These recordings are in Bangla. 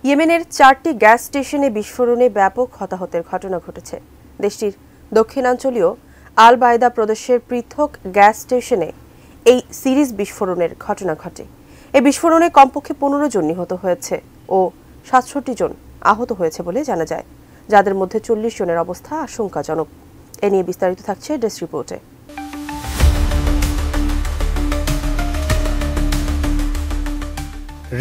ইয়েমেনের 4টি গ্যাস স্টেশনে বিস্ফোরণে ব্যাপক হতাহতের ঘটনা ঘটেছে। দেশটির দক্ষিণাঞ্চলীয় আল বায়দা প্রদেশের পৃথক গ্যাস স্টেশনে এই সিরিজ বিস্ফোরণের ঘটনা ঘটে। এই বিস্ফোরণে কমপক্ষে 15 জন নিহত হয়েছে ও 67 জন আহত হয়েছে বলে জানা যায়, যাদের মধ্যে 40 জনের অবস্থা আশঙ্কাজনক। এ নিয়ে বিস্তারিত থাকছে ডেস্ক রিপোর্টে।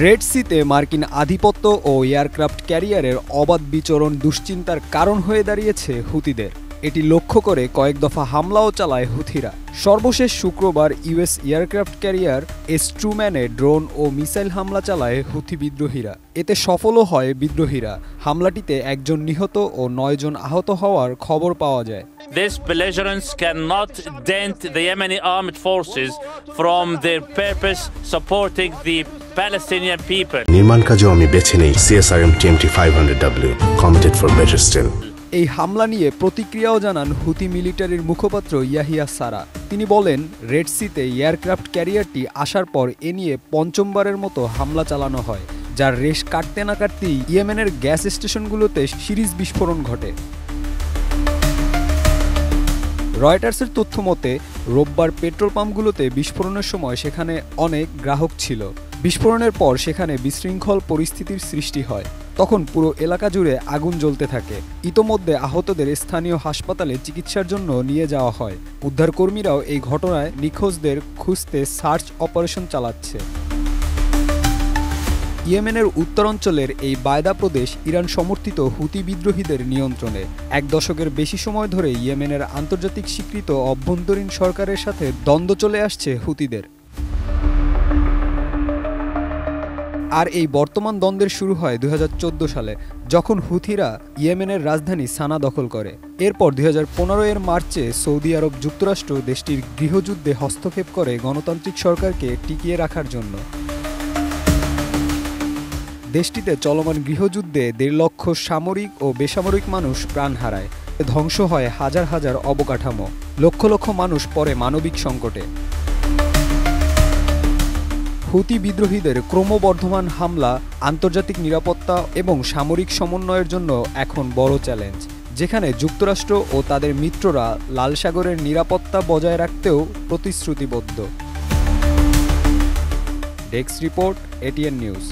রেড সিতে মার্কিন আধিপত্য ও এয়ারক্রাফট ক্যারিয়ারের অবাধ বিচরণ দুশ্চিন্তার কারণ হয়ে দাঁড়িয়েছে হুতিদের। এটি লক্ষ্য করে কয়েক দফা হামলাও চালায় হুথিরা। সর্বশেষ শুক্রবার ইউএস এয়ারক্রাফট ক্যারিয়ার এস্ট্রুম্যানে ড্রোন ও মিসাইল হামলা চালায় হুথি বিদ্রোহীরা। এতে সফলও হয় বিদ্রোহীরা। হামলাটিতে 1 জন নিহত ও 9 জন আহত হওয়ার খবর পাওয়া যায়। This belligerence cannot dent the Yemeni armed forces from their purpose supporting the Palestinian people. নির্মাণ কাজেও আমি বেছে নেই CSRM TMT 500W, committed for better still. এই হামলা নিয়ে প্রতিক্রিয়াও জানান হুতি মিলিটারির মুখপাত্র ইয়াহিয়া সারা। তিনি বলেন, রেড সিতে এয়ারক্রাফট ক্যারিয়ারটি আসার পর এ নিয়ে 5মবারের মতো হামলা চালানো হয়, যার রেশ কাটতে না কাটতেই ইয়েমেনের গ্যাস স্টেশনগুলোতে সিরিজ বিস্ফোরণ ঘটে। রয়টার্সের তথ্য মতে রোববার পেট্রোল পাম্পগুলোতে বিস্ফোরণের সময় সেখানে অনেক গ্রাহক ছিল। বিস্ফোরণের পর সেখানে বিশৃঙ্খল পরিস্থিতির সৃষ্টি হয়। তখন পুরো এলাকা জুড়ে আগুন জ্বলতে থাকে। ইতোমধ্যে আহতদের স্থানীয় হাসপাতালে চিকিৎসার জন্য নিয়ে যাওয়া হয়। উদ্ধারকর্মীরাও এই ঘটনায় নিখোঁজদের খুঁজতে সার্চ অপারেশন চালাচ্ছে। ইয়েমেনের উত্তরাঞ্চলের এই বায়দা প্রদেশ ইরান সমর্থিত হুতি বিদ্রোহীদের নিয়ন্ত্রণে। 1 দশকের বেশি সময় ধরে ইয়েমেনের আন্তর্জাতিক স্বীকৃত অভ্যন্তরীণ সরকারের সাথে দ্বন্দ্ব চলে আসছে হুতিদের। আর এই বর্তমান দ্বন্দ্বের শুরু হয় 2014 সালে, যখন হুথিরা ইয়েমেনের রাজধানী সানা দখল করে। এরপর 2015 মার্চে সৌদি আরব যুক্তরাষ্ট্র দেশটির গৃহযুদ্ধে হস্তক্ষেপ করে গণতান্ত্রিক সরকারকে টিকিয়ে রাখার জন্য। দেশটিতে চলমান গৃহযুদ্ধে 1.5 লক্ষ সামরিক ও বেসামরিক মানুষ প্রাণ হারায়। ধ্বংস হয় হাজার হাজার অবকাঠামো। লক্ষ লক্ষ মানুষ পড়ে মানবিক সংকটে। হুতি বিদ্রোহীদের ক্রমবর্ধমান হামলা আন্তর্জাতিক নিরাপত্তা এবং সামরিক সমন্বয়ের জন্য এখন বড় চ্যালেঞ্জ, যেখানে যুক্তরাষ্ট্র ও তাদের মিত্ররা লাল সাগরের নিরাপত্তা বজায় রাখতেও প্রতিশ্রুতিবদ্ধ। Desk report, ATN news.